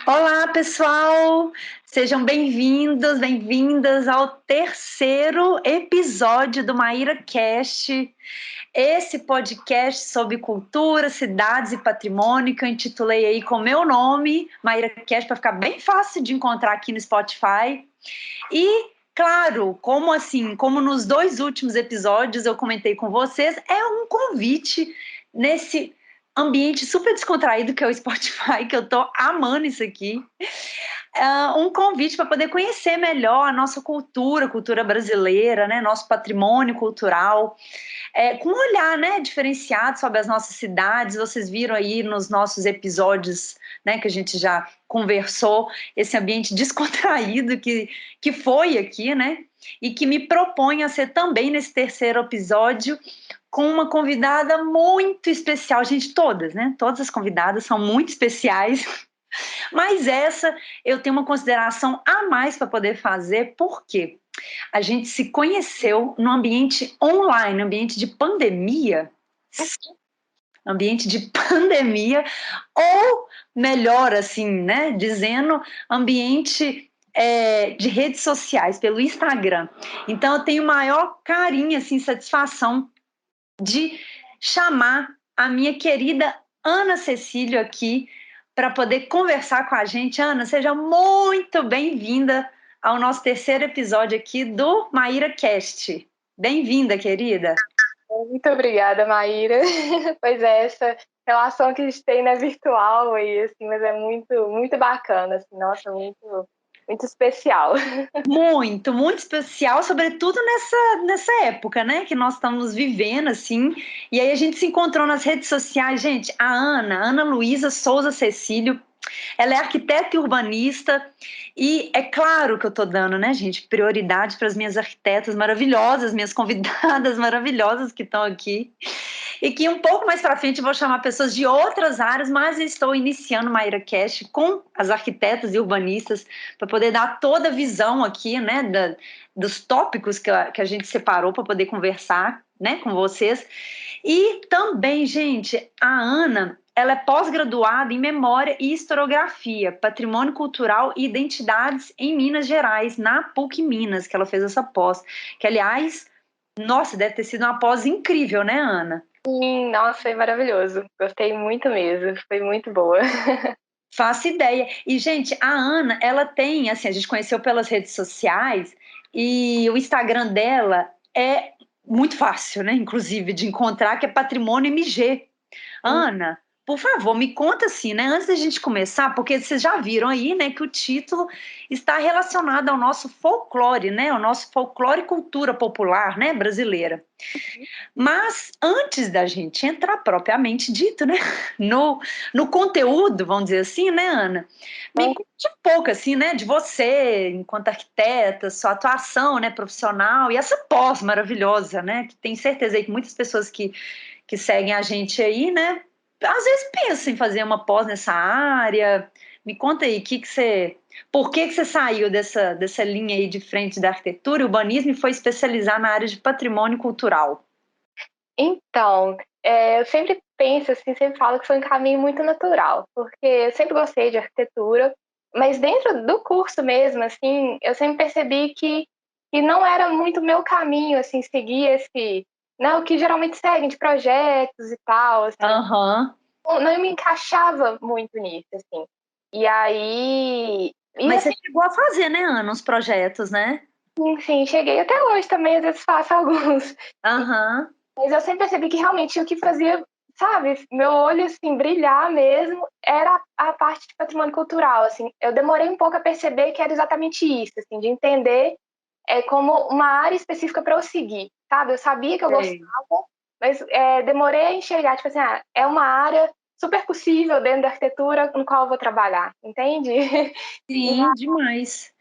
Olá, pessoal! Sejam bem-vindos, bem-vindas ao terceiro episódio do Maíra Cast, esse podcast sobre cultura, cidades e patrimônio que eu intitulei aí com meu nome, Maíra Cast, para ficar bem fácil de encontrar aqui no Spotify. E, claro, como nos dois últimos episódios eu comentei com vocês, é um convite nesse ambiente super descontraído que é o Spotify, que eu tô amando isso aqui. Um convite para poder conhecer melhor a nossa cultura brasileira, né, nosso patrimônio cultural, com um olhar, né, diferenciado sobre as nossas cidades. Vocês viram aí nos nossos episódios, né, que a gente já conversou, esse ambiente descontraído que foi aqui, né, e que me propõe a ser também nesse terceiro episódio com uma convidada muito especial. Gente, todas, né, todas as convidadas são muito especiais, mas essa eu tenho uma consideração a mais para poder fazer, porque a gente se conheceu no ambiente online, no ambiente de pandemia, ou melhor assim, né, dizendo, ambiente de redes sociais, pelo Instagram. Então eu tenho maior carinho, assim, satisfação de chamar a minha querida Ana Cecília aqui para poder conversar com a gente. Ana, seja muito bem-vinda ao nosso terceiro episódio aqui do Maíra Cast. Bem-vinda, querida. Muito obrigada, Maíra. Pois é, essa relação que a gente tem, né, virtual aí, assim, mas é muito, muito bacana, assim, nossa, muito, muito especial. Muito, muito especial, sobretudo nessa época, né, que nós estamos vivendo, assim, e aí a gente se encontrou nas redes sociais. Gente, a Ana Luísa Souza Cecílio, ela é arquiteta e urbanista, e é claro que eu estou dando, né, gente, prioridade para as minhas arquitetas maravilhosas, minhas convidadas maravilhosas que estão aqui, e que um pouco mais para frente eu vou chamar pessoas de outras áreas, mas eu estou iniciando o Maíra Cast com as arquitetas e urbanistas para poder dar toda a visão aqui, né, dos tópicos que a gente separou para poder conversar, né, com vocês. E também, gente, a Ana, ela é pós-graduada em Memória e Historiografia, Patrimônio Cultural e Identidades em Minas Gerais, na PUC Minas, que ela fez essa pós. Que, aliás, nossa, deve ter sido uma pós incrível, né, Ana? Sim, nossa, foi maravilhoso. Gostei muito mesmo, foi muito boa. Faço ideia. E, gente, a Ana, ela tem, assim, a gente conheceu pelas redes sociais e o Instagram dela é muito fácil, né? Inclusive, de encontrar, que é Patrimônio MG. Ana, por favor, me conta assim, né? Antes da gente começar, porque vocês já viram aí, né, que o título está relacionado ao nosso folclore, né? Ao nosso folclore e cultura popular, né, brasileira. Mas antes da gente entrar propriamente dito, né, no conteúdo, vamos dizer assim, né, Ana? Me conte um pouco, assim, né, de você, enquanto arquiteta, sua atuação, né, profissional e essa pós maravilhosa, né, que tem certeza aí que muitas pessoas que seguem a gente aí, né, às vezes pensam em fazer uma pós nessa área. Me conta aí, por que você saiu dessa linha aí de frente da arquitetura e urbanismo e foi especializar na área de patrimônio cultural? Então, eu sempre penso, assim, sempre falo que foi um caminho muito natural, porque eu sempre gostei de arquitetura, mas dentro do curso mesmo, assim, eu sempre percebi que não era muito meu caminho, assim, seguir esse, né, o que geralmente seguem de projetos e tal, assim, Aham. não me encaixava muito nisso, assim. E aí, e Mas você assim, chegou a fazer, né, Ana, uns projetos, né? enfim, cheguei até hoje também, às vezes faço alguns. Aham. Mas eu sempre percebi que realmente o que fazia, sabe, meu olho assim brilhar mesmo era a parte de patrimônio cultural, assim. Eu demorei um pouco a perceber que era exatamente isso, assim, de entender como uma área específica para eu seguir, sabe? Eu sabia que eu Sei. gostava, mas demorei a enxergar, tipo assim, é uma área super possível dentro da arquitetura no qual eu vou trabalhar, entende? E Sim, demais.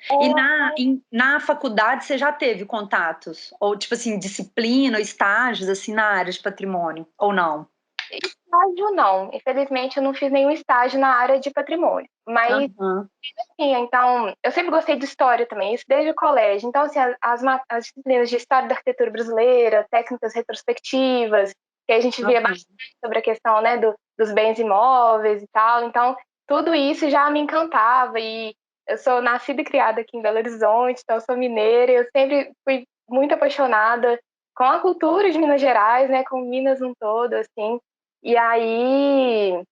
E na faculdade você já teve contatos? Ou, tipo assim, disciplina, estágios, assim, na área de patrimônio? Ou não? estágio não, infelizmente eu não fiz nenhum estágio na área de patrimônio, mas Aham. sim, então, eu sempre gostei de história também, isso desde o colégio. Então, assim, as disciplinas de história da arquitetura brasileira, técnicas retrospectivas, que a gente via Aham. bastante sobre a questão, né, dos bens imóveis e tal. Então, tudo isso já me encantava. E eu sou nascida e criada aqui em Belo Horizonte, então eu sou mineira. Eu sempre fui muito apaixonada com a cultura de Minas Gerais, né? Com Minas no todo, assim. E aí...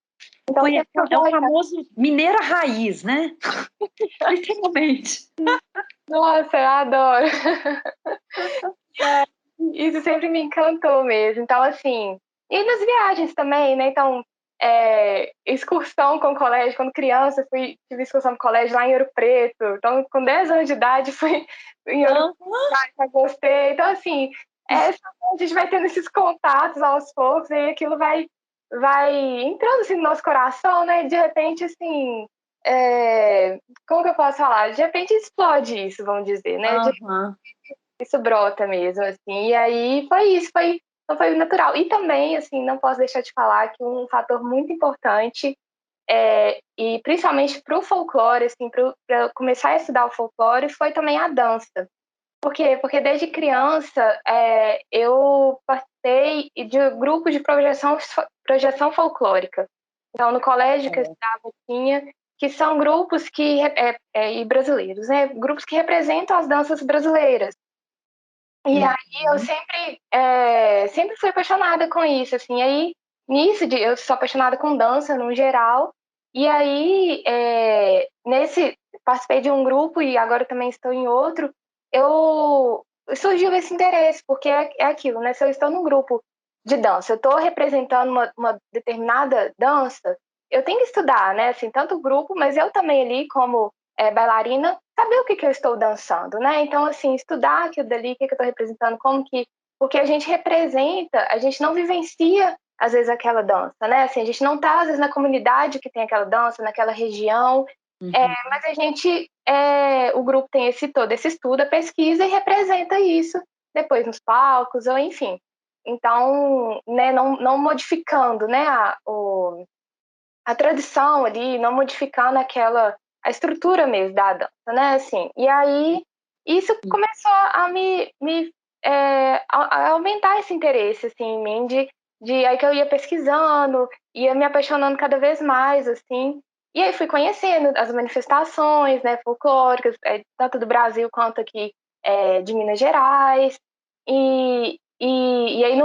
Então, É o famoso mineira raiz, né? Literalmente. nossa, eu adoro. Isso sempre me encantou mesmo. Então, assim, e nas viagens também, né? Então, excursão com o colégio, quando criança, tive excursão com o colégio lá em Ouro Preto. Então, com 10 anos de idade, fui em Ouro Preto, gostei. Então, assim, a gente vai tendo esses contatos aos poucos, e aquilo vai entrando assim, no nosso coração, né? De repente, assim, como que eu posso falar? De repente explode isso, vamos dizer, né? Isso brota mesmo, assim. E aí foi isso, então foi natural. E também, assim, não posso deixar de falar que um fator muito importante, e principalmente para o folclore, assim, para começar a estudar o folclore, foi também a dança. Por quê? Porque desde criança eu participei de grupo de projeção folclórica. Então, no colégio que eu estava, tinha, que são grupos e brasileiros, né? Grupos que representam as danças brasileiras. E aí eu sempre fui apaixonada com isso, assim. Aí, eu sou apaixonada com dança no geral. E aí, participei de um grupo e agora também estou em outro. Eu surgiu esse interesse, porque é aquilo, né? Se eu estou num grupo de dança, eu estou representando uma determinada dança, eu tenho que estudar, né? Assim, tanto o grupo, mas eu também ali como bailarina, saber o que eu estou dançando, né? Então, assim, estudar aquilo dali, o que eu estou representando, porque a gente representa, a gente não vivencia, às vezes, aquela dança, né? Assim, a gente não está, às vezes, na comunidade que tem aquela dança, naquela região, mas o grupo tem todo esse estudo, a pesquisa e representa isso depois nos palcos, ou enfim. Então, né, não modificando, né, a tradição ali, não modificando a estrutura mesmo da dança, né, assim. E aí, isso começou a aumentar esse interesse, assim, em mim, de aí que eu ia pesquisando, ia me apaixonando cada vez mais, assim. E aí fui conhecendo as manifestações, né, folclóricas, tanto do Brasil quanto aqui de Minas Gerais. E aí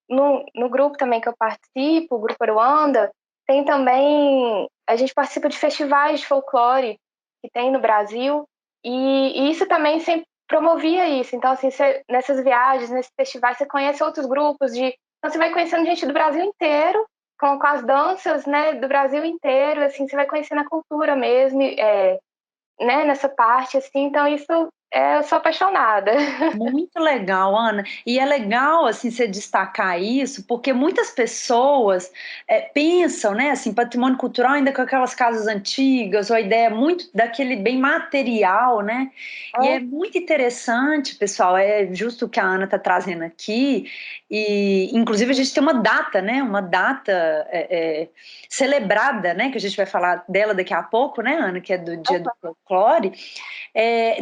no grupo também que eu participo, o Grupo Aruanda, tem também, a gente participa de festivais de folclore que tem no Brasil, e isso também sempre promovia isso. Então, assim, nessas viagens, nesses festivais, você conhece outros grupos então você vai conhecendo gente do Brasil inteiro, com as danças, né, do Brasil inteiro, assim, você vai conhecendo a cultura mesmo, né, nessa parte, assim, então isso, eu sou apaixonada. Muito legal, Ana. E é legal assim você destacar isso, porque muitas pessoas pensam, né, assim, patrimônio cultural ainda com aquelas casas antigas, ou a ideia muito daquele bem material, né? E é muito interessante, pessoal. É justo o que a Ana está trazendo aqui. E inclusive a gente tem uma data, né? Uma data celebrada, né? Que a gente vai falar dela daqui a pouco, né, Ana? Que é do Dia do Folclore.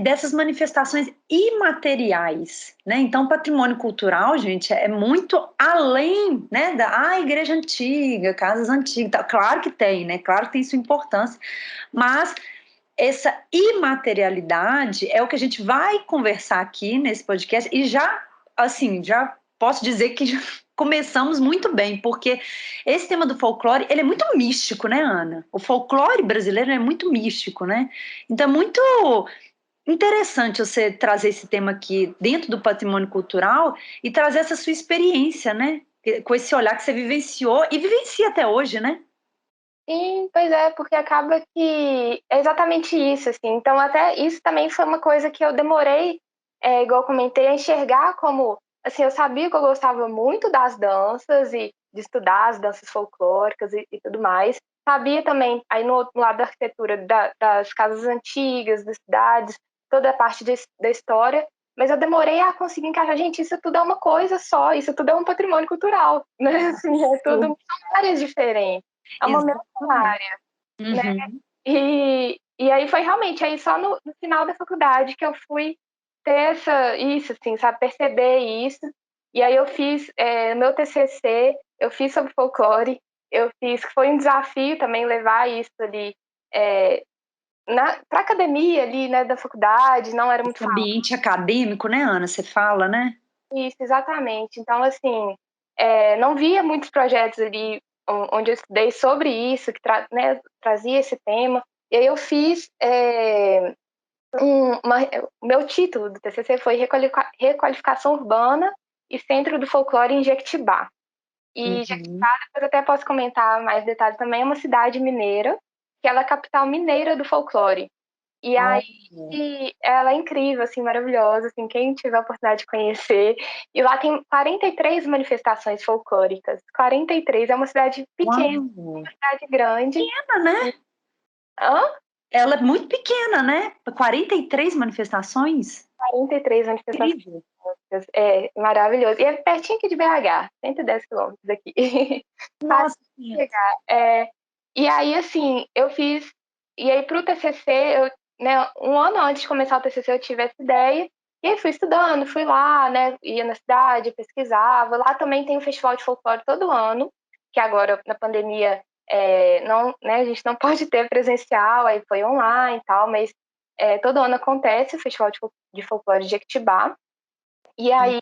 Dessas manifestações imateriais, né? Então, patrimônio cultural, gente, é muito além, né, da igreja antiga, casas antigas. Tá, claro que tem, né? Claro que tem sua importância, mas essa imaterialidade é o que a gente vai conversar aqui nesse podcast e já posso dizer que já começamos muito bem, porque esse tema do folclore, ele é muito místico, né, Ana? O folclore brasileiro é muito místico, né? Então é muito interessante você trazer esse tema aqui dentro do patrimônio cultural e trazer essa sua experiência, né? Com esse olhar que você vivenciou e vivencia até hoje, né? Sim, pois é, porque acaba que é exatamente isso, assim. Então, até isso também foi uma coisa que eu demorei, igual eu comentei, a enxergar como, assim, eu sabia que eu gostava muito das danças e de estudar as danças folclóricas e tudo mais. Sabia também, aí no outro lado da arquitetura, das casas antigas, das cidades, toda a parte da história, mas eu demorei a conseguir encaixar, gente, isso tudo é uma coisa só, isso tudo é um patrimônio cultural, né? Assim, são áreas diferentes. É uma mesma Exatamente. área, né? Uhum. E aí foi realmente aí só no final da faculdade que eu fui ter isso, assim, sabe, perceber isso. E aí eu fiz meu TCC, eu fiz sobre folclore, foi um desafio também levar isso ali para academia ali, né, da faculdade, não era muito Esse fácil. ambiente acadêmico, né, Ana? Você fala, né? Isso, exatamente. Então, assim, não via muitos projetos ali onde eu estudei sobre isso, que né, trazia esse tema. E aí eu fiz o meu título do TCC foi Requalificação Urbana e Centro do Folclore em Jequitibá. E Uhum. Jequitibá, depois até posso comentar mais detalhes também, é uma cidade mineira, que ela é a capital mineira do folclore. E aí Olha. ela é incrível, assim, maravilhosa, assim, quem tiver a oportunidade de conhecer. E lá tem 43 manifestações folclóricas. 43, é uma cidade pequena, Uau! uma cidade grande. Pequena, né? Hã? Ela é muito pequena, né? 43 manifestações? 43 manifestações Incrível. folclóricas. É maravilhoso. E é pertinho aqui de BH, 110 quilômetros daqui. Fácil Nossa de Senhora. chegar. E aí, assim, eu fiz. E aí, para o TCC, né, um ano antes de começar o TCC, eu tive essa ideia. E aí, fui estudando, fui lá, né, ia na cidade, pesquisava. Lá também tem um festival de folclore todo ano, que agora, na pandemia, não, né, a gente não pode ter presencial, aí foi online e tal, mas todo ano acontece o Festival de Folclore de Jequitibá. E aí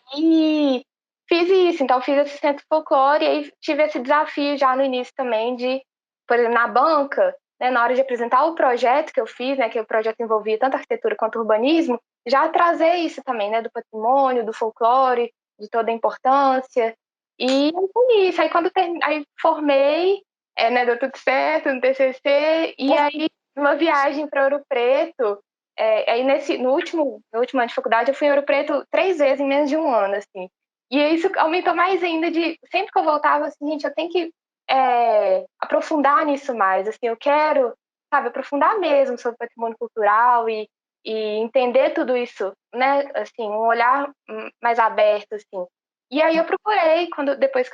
fiz isso, então fiz esse centro de folclore e aí tive esse desafio já no início também de, por exemplo, na banca, né, na hora de apresentar o projeto que eu fiz, né, que o projeto envolvia tanto arquitetura quanto urbanismo, já trazer isso também, né, do patrimônio, do folclore, de toda a importância. E foi isso. Aí quando aí formei, né, deu tudo certo no TCC, e aí uma viagem para Ouro Preto. Aí no último ano de faculdade eu fui em Ouro Preto 3 vezes em menos de um ano, assim. E isso aumentou mais ainda de sempre que eu voltava, assim, gente, eu tenho que aprofundar nisso mais, assim, eu quero, sabe, aprofundar mesmo sobre patrimônio cultural e entender tudo isso, né, assim, um olhar mais aberto, assim. E aí eu procurei,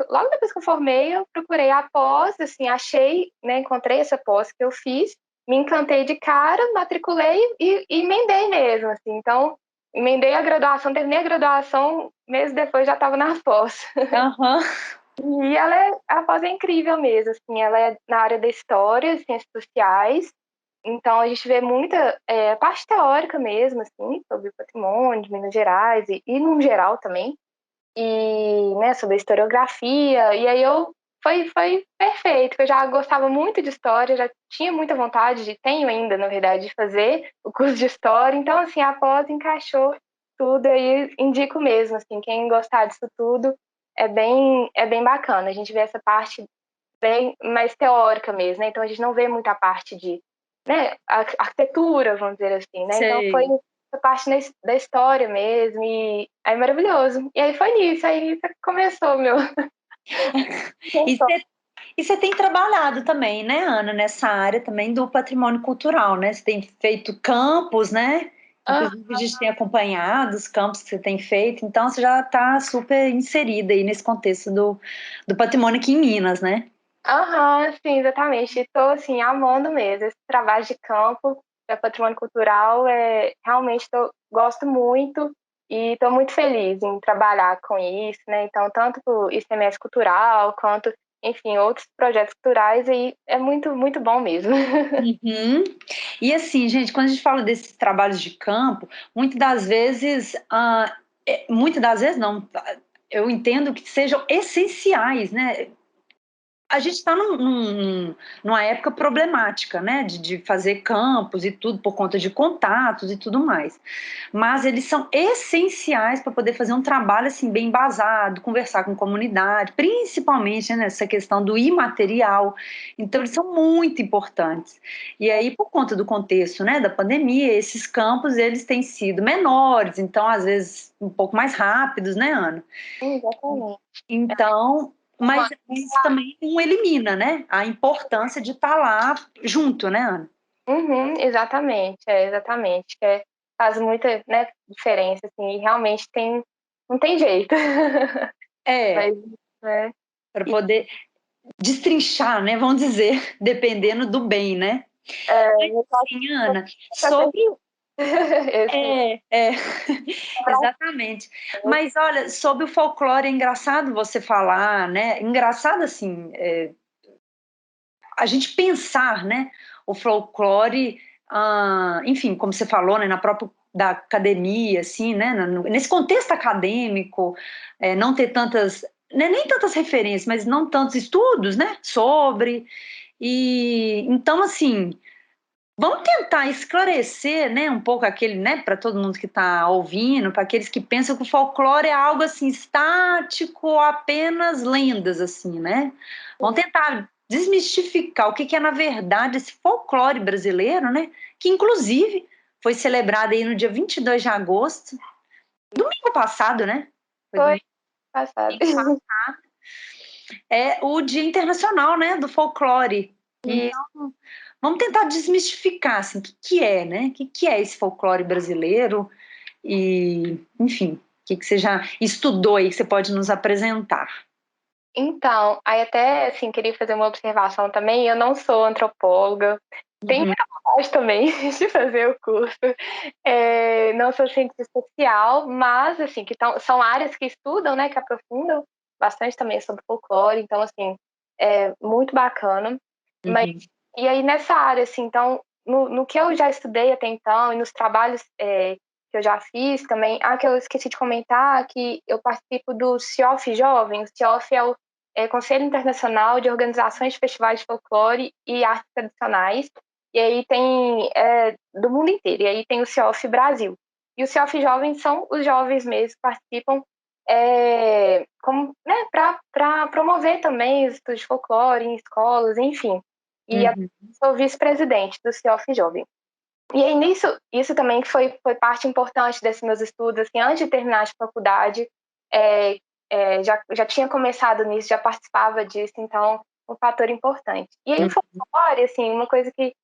logo depois que eu formei, eu procurei a pós, assim, achei, né, encontrei essa pós que eu fiz, me encantei de cara, matriculei e emendei mesmo, assim. Então, emendei a graduação, terminei a graduação, meses depois já estava na pós. Aham. E a pós é incrível mesmo, assim, ela é na área da história, ciências sociais, então a gente vê muita parte teórica mesmo, assim, sobre o patrimônio de Minas Gerais e no geral também, e, né, sobre a historiografia, e aí foi perfeito, porque eu já gostava muito de história, já tinha muita vontade tenho ainda, na verdade, de fazer o curso de história, então, assim, a pós encaixou tudo, aí indico mesmo, assim, quem gostar disso tudo, é bem bacana, a gente vê essa parte bem mais teórica mesmo, né, então a gente não vê muita parte de, né, arquitetura, vamos dizer assim, né, então foi Sei. essa parte da história mesmo, e aí maravilhoso. E aí foi nisso, aí começou meu. E você tem trabalhado também, né, Ana, nessa área também do patrimônio cultural, né? Você tem feito campos, né? Ah, Inclusive, a gente tem acompanhado os campos que você tem feito, então você já está super inserida aí nesse contexto do patrimônio aqui em Minas, né? aham, sim, exatamente. Estou assim amando mesmo esse trabalho de campo, patrimônio cultural, realmente gosto muito e estou muito feliz em trabalhar com isso, né? Então, tanto o ICMS cultural quanto, enfim, outros projetos culturais, e é muito, muito bom mesmo. Uhum. E assim, gente, quando a gente fala desses trabalhos de campo, muitas das vezes não, eu entendo que sejam essenciais, né? A gente está numa época problemática, né, de fazer campos e tudo por conta de contatos e tudo mais. Mas eles são essenciais para poder fazer um trabalho assim bem embasado, conversar com a comunidade, principalmente, né, nessa questão do imaterial. Então eles são muito importantes. E aí, por conta do contexto, né, da pandemia, esses campos eles têm sido menores, então às vezes um pouco mais rápidos, né, Ana? Exatamente. Então, mas isso também não elimina, né, a importância de estar lá junto, né, Ana? Uhum, exatamente, exatamente. Faz muita, né, diferença, assim, e realmente não tem jeito. É, Mas, né, para e, poder destrinchar, né, vamos dizer, dependendo do bem, né? Mas eu assim, Ana, acho sobre esse, é, exatamente. Mas olha, sobre o folclore é engraçado você falar, né? Engraçado assim, a gente pensar, né, o folclore, enfim, como você falou, né, na própria da academia, assim, né, nesse contexto acadêmico, não ter tantas, né, nem tantas referências, mas não tantos estudos, né, sobre, e então, assim, vamos tentar esclarecer, né, um pouco aquele, né, para todo mundo que está ouvindo, para aqueles que pensam que o folclore é algo assim estático, apenas lendas, assim, né? Vamos tentar desmistificar o que é na verdade esse folclore brasileiro, né? Que inclusive foi celebrado aí no dia 22 de agosto, domingo passado, né? Foi Foi domingo passado. passado. É o Dia Internacional, né, do Folclore. E vamos tentar desmistificar, assim, o que é, né? O que é esse folclore brasileiro? E, enfim, o que você já estudou aí que você pode nos apresentar? Então, aí até, assim, queria fazer uma observação também. Eu não sou antropóloga, tenho Uhum. muita vontade também de fazer o curso. Não sou cientista social, mas, assim, são áreas que estudam, né, que aprofundam bastante também sobre folclore. Então, assim, é muito bacana. Mas, Uhum. e aí, nessa área, assim, então, no que eu já estudei até então e nos trabalhos que eu já fiz também, que eu esqueci de comentar que eu participo do CIOF Jovem. O CIOF é Conselho Internacional de Organizações de Festivais de Folclore e Artes Tradicionais, e aí tem do mundo inteiro, e aí tem o CIOF Brasil. E o CIOF Jovem são os jovens mesmo que participam né, para promover também os estudos de folclore em escolas, enfim. E eu Uhum. sou vice-presidente do CIOF Jovem. E aí, isso também foi parte importante desses meus estudos, assim, antes de terminar a faculdade, é, já tinha começado nisso, já participava disso, então, um fator importante. E aí, o folclore, assim, uma coisa que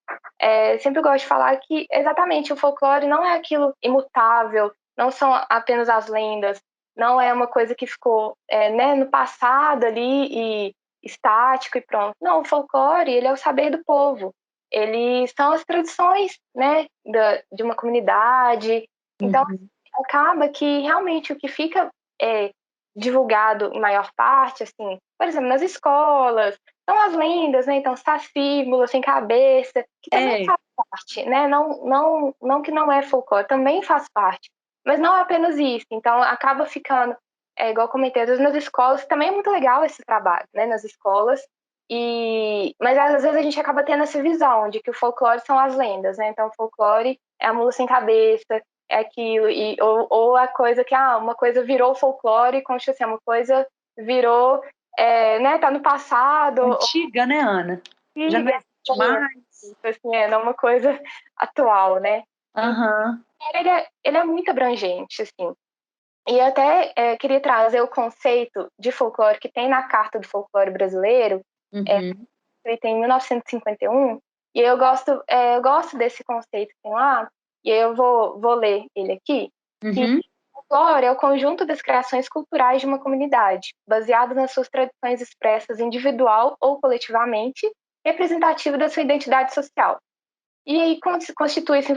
sempre gosto de falar é que, exatamente, o folclore não é aquilo imutável, não são apenas as lendas, não é uma coisa que ficou né, no passado ali e estático e pronto. Não, o folclore, ele é o saber do povo. Eles são as tradições, né, de uma comunidade. Então, Uhum. acaba que realmente o que fica divulgado em maior parte, assim, por exemplo, nas escolas, são as lendas, né? Então, Saci, Mula Sem Cabeça, que também É, faz parte, né? Não que não é folclore, também faz parte. Mas não é apenas isso. Então, acaba ficando, igual eu comentei, às vezes nas escolas, também é muito legal esse trabalho, né? Nas escolas, mas às vezes a gente acaba tendo essa visão de que o folclore são as lendas, né? Então, o folclore é a mula sem cabeça, é aquilo, ou a coisa que, uma coisa virou folclore, como se assim, uma coisa virou, né? Tá no passado, ou antiga, né, Ana? Já não antiga, existe mais. assim, não é uma coisa atual, né? Então, Aham. ele é muito abrangente, assim. E até queria trazer o conceito de folclore que tem na Carta do Folclore Brasileiro, Uhum. escrita em 1951, e eu gosto desse conceito que tem lá, e aí eu vou ler ele aqui, que Uhum. folclore é o conjunto das criações culturais de uma comunidade, baseado nas suas tradições expressas individual ou coletivamente, representativo da sua identidade social. E aí constituem-se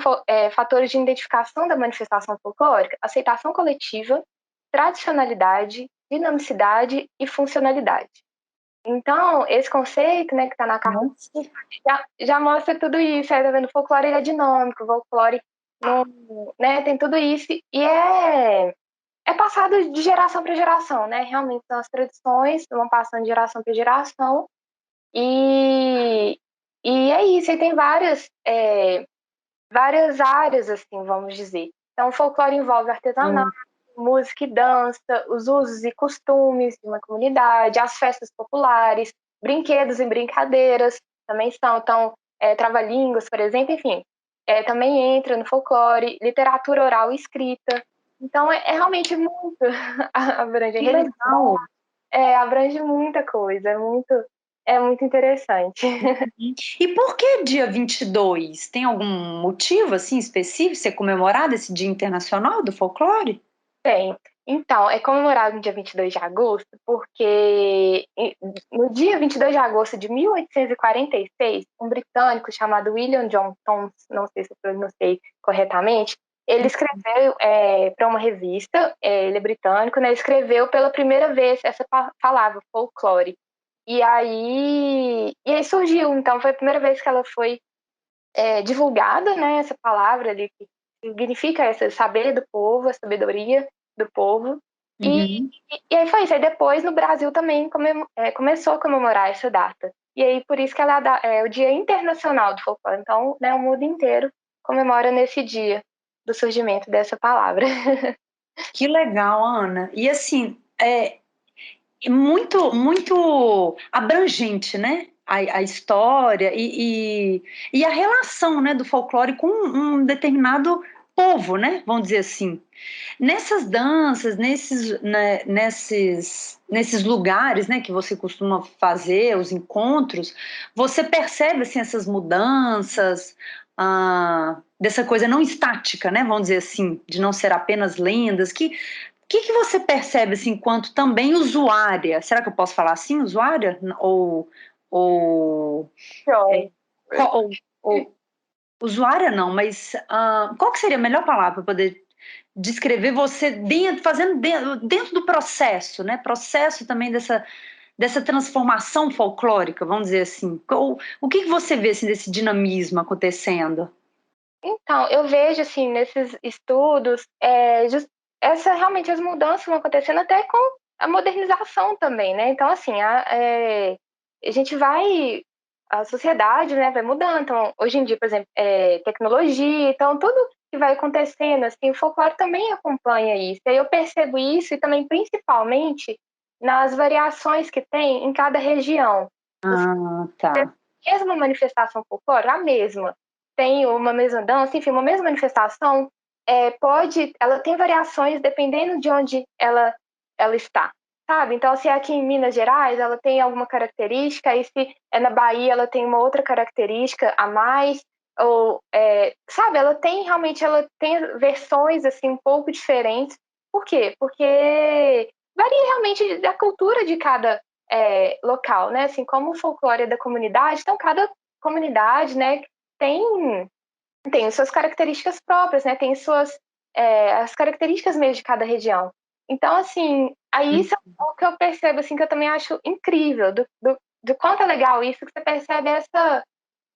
fatores de identificação da manifestação folclórica, aceitação coletiva, tradicionalidade, dinamicidade e funcionalidade. Então, esse conceito, né, que está na carta, Nossa. já mostra tudo isso. Aí, tá vendo? O folclore ele é dinâmico, o folclore não, né, tem tudo isso. E é passado de geração para geração, né? Realmente são as tradições, vão passando de geração para geração. E, e é isso. E tem várias áreas, assim, vamos dizer. Então, o folclore envolve artesanato, música e dança, os usos e costumes de uma comunidade, as festas populares, brinquedos e brincadeiras também são. Então, trava-línguas, por exemplo, enfim, também entra no folclore, literatura oral e escrita. Então, é realmente muito abrangente. Que Religião, legal. abrange muita coisa, é muito interessante. E por que dia 22? Tem algum motivo assim específico ser comemorado esse Dia Internacional do Folclore? Tem. Então, é comemorado no dia 22 de agosto, porque no dia 22 de agosto de 1846, um britânico chamado William John Thoms, não sei se eu pronunciei corretamente, ele escreveu para uma revista, ele é britânico, né, escreveu pela primeira vez essa palavra, folclore. E aí surgiu, então foi a primeira vez que ela foi divulgada, né, essa palavra ali que significa esse saber do povo, a sabedoria do povo. E, Uhum. e aí foi isso. Aí depois no Brasil também começou a comemorar essa data. E aí por isso que ela é o Dia Internacional do Folclore. Então, né, o mundo inteiro comemora nesse dia do surgimento dessa palavra. Que legal, Ana. E assim, muito, muito abrangente, né? A história e a relação, né, do folclore com um determinado povo, né? Vamos dizer assim. Nessas danças, nesses lugares, né, que você costuma fazer, os encontros, você percebe assim, essas mudanças, dessa coisa não estática, né? Vamos dizer assim, de não ser apenas lendas, que você percebe assim, enquanto também usuária? Será que eu posso falar assim, usuária? Ou, é, Show. ou usuária não, mas qual que seria a melhor palavra para poder descrever você fazendo dentro do processo, né? Processo também dessa transformação folclórica, vamos dizer assim. O que você vê assim, desse dinamismo acontecendo? Então, eu vejo assim nesses estudos, realmente as mudanças vão acontecendo até com a modernização também, né? Então, assim, a gente a sociedade, né, vai mudando. Então, hoje em dia, por exemplo, tecnologia, então tudo que vai acontecendo, assim, o folclore também acompanha isso. E aí eu percebo isso e também principalmente nas variações que tem em cada região. Ah, tá. Mesma manifestação folclórica, a mesma, tem uma mesma dança, enfim, uma mesma manifestação, ela tem variações dependendo de onde ela está, sabe? Então, se é aqui em Minas Gerais, ela tem alguma característica, e se é na Bahia, ela tem uma outra característica a mais, sabe? Ela tem versões, assim, um pouco diferentes. Por quê? Porque varia realmente da cultura de cada local, né? Assim, como o folclore é da comunidade, então cada comunidade, né, tem, tem suas características próprias, né? Tem as características mesmo de cada região. Então, assim, aí isso é o que eu percebo, assim, que eu também acho incrível, do quanto é legal isso, que você percebe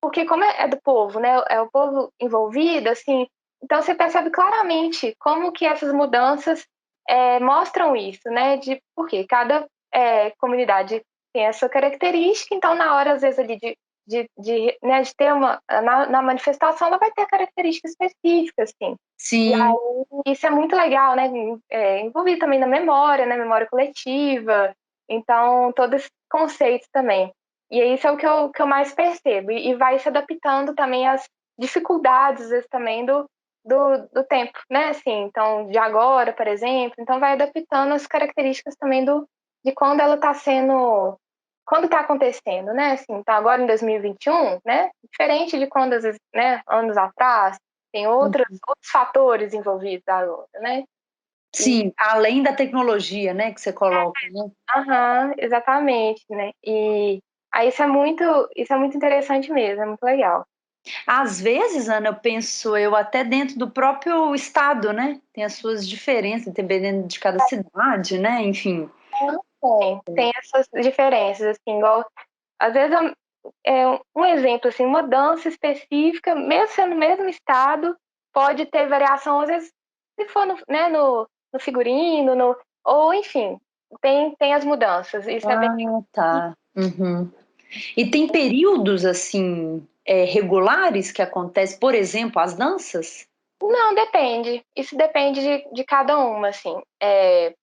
porque como é do povo, né? É o povo envolvido, assim, então você percebe claramente como que essas mudanças mostram isso, né? Porque cada comunidade tem a sua característica, então na hora, às vezes, ali né, de ter na manifestação, ela vai ter características específicas, assim. E Sim. aí, isso é muito legal, né? Envolvido também na memória, né? Memória coletiva. Então, todos esses conceitos também. E isso é o que eu mais percebo. E vai se adaptando também às dificuldades, às vezes, também do tempo, né? Assim, então, de agora, por exemplo. Então, vai adaptando as características também de quando ela está sendo. Quando está acontecendo, né? Assim, então, agora em 2021, né? Diferente de quando, às vezes, né? Anos atrás, tem outros fatores envolvidos agora, né? E, Sim, além da tecnologia, né, que você coloca, né? aham, exatamente, né? E aí isso é muito interessante mesmo, é muito legal. Às vezes, Ana, eu penso, eu até dentro do próprio estado, né? Tem as suas diferenças, dependendo de cada cidade, né? Enfim. Tem essas diferenças, assim, igual, às vezes um exemplo, assim, uma dança específica, mesmo sendo no mesmo estado, pode ter variação, às vezes, se for né, no figurino, ou enfim, tem as mudanças, isso é bem. Ah, tá. Uhum. E tem períodos assim regulares que acontecem, por exemplo, as danças? Não, depende. Isso depende de cada uma, assim.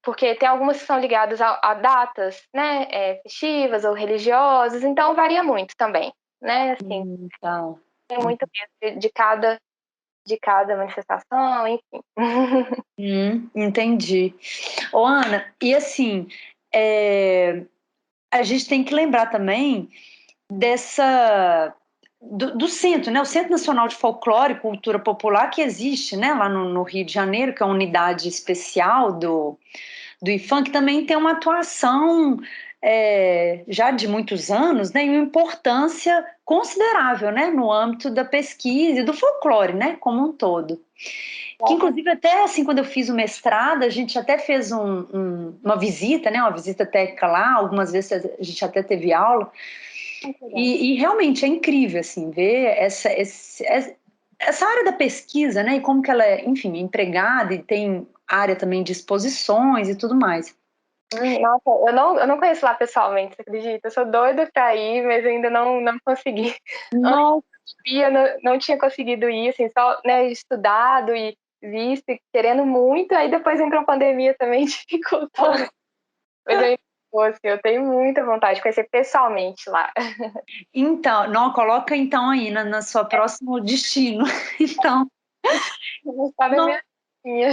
Porque tem algumas que são ligadas a datas, né? Festivas ou religiosas, então varia muito também, né? Assim, Tá. tem muito mesmo de cada manifestação, enfim. Entendi. Ô, Ana, e assim, é, a gente tem que lembrar também do centro, né? O Centro Nacional de Folclore e Cultura Popular que existe, né? Lá no Rio de Janeiro, que é uma unidade especial do IFAM, que também tem uma atuação já de muitos anos, né, e uma importância considerável, né, no âmbito da pesquisa e do folclore, né, como um todo. Que inclusive até assim, quando eu fiz o mestrado, a gente até fez uma visita, né, uma visita técnica lá, algumas vezes a gente até teve aula, e realmente é incrível, assim, ver essa área da pesquisa, né, e como que ela é, enfim, é empregada e tem área também de exposições e tudo mais. Nossa, eu não conheço lá pessoalmente, você acredita? Eu sou doida pra ir, mas ainda não consegui. Antes Nossa, eu não tinha conseguido ir, assim, só, né, estudado e visto, e querendo muito, aí depois entrou a pandemia também, dificultou. Mas eu tenho muita vontade de conhecer pessoalmente lá. então, não, coloca então aí na sua próximo destino. Então, Não está na minha linha.